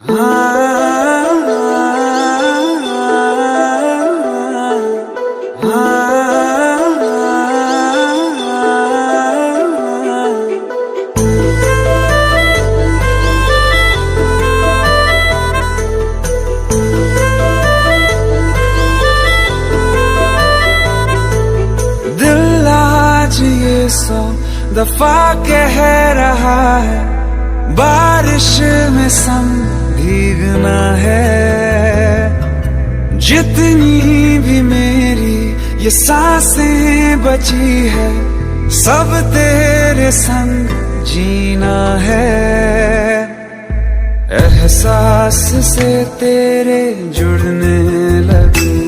दिल आज ये 100 दफा कह रहा है बारिश में संग भीगना है। जितनी भी मेरी ये सांसें बची है सब तेरे संग जीना है। एहसास से तेरे जुड़ने लगे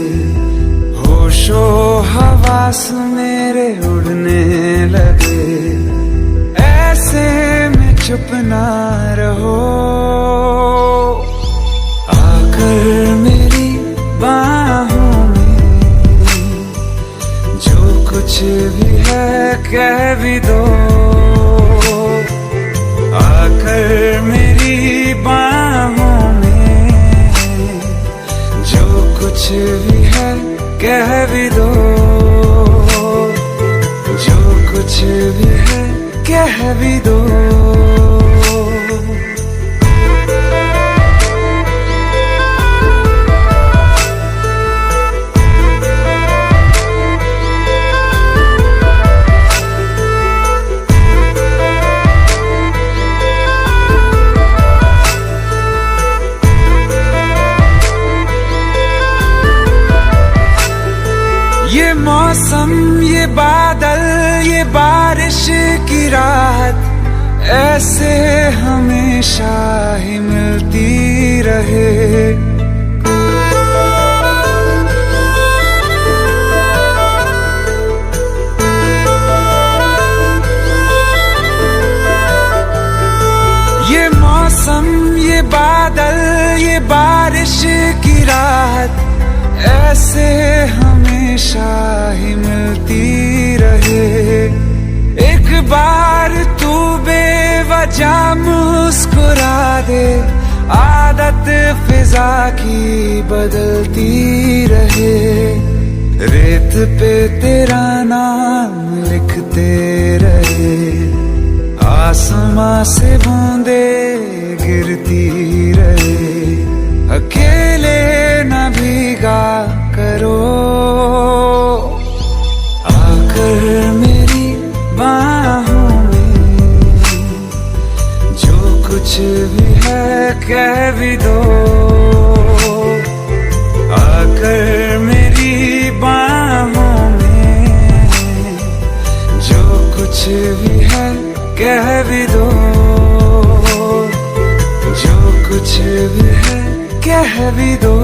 होशो हवास मेरे उड़ने लगे। ऐसे में चुप ना रहो आकर मेरी बाहों में जो कुछ भी है कह भी दो। आकर मेरी बाहों में जो कुछ भी है कह भी दो। जो कुछ भी है कह भी दो। ये मौसम ये बादल ये बारिश की रात ऐसे हमेशा ही मिलती रहे। ये मौसम ये बादल ये बारिश की रात ऐसे हमेशा ही मिलती रहे। एक बार तू बेवजह मुस्कुरा दे आदत फिजा की बदलती रहे। रेत पे तेरा नाम लिखते रहे आसमां से बूंदे गिरती रहे। अकेले न भीगा करो आकर मेरी बाहों में जो कुछ भी है कह भी दो। आकर मेरी बाहों में जो कुछ भी है कह भी दो। जो कुछ भी है कह भी दो।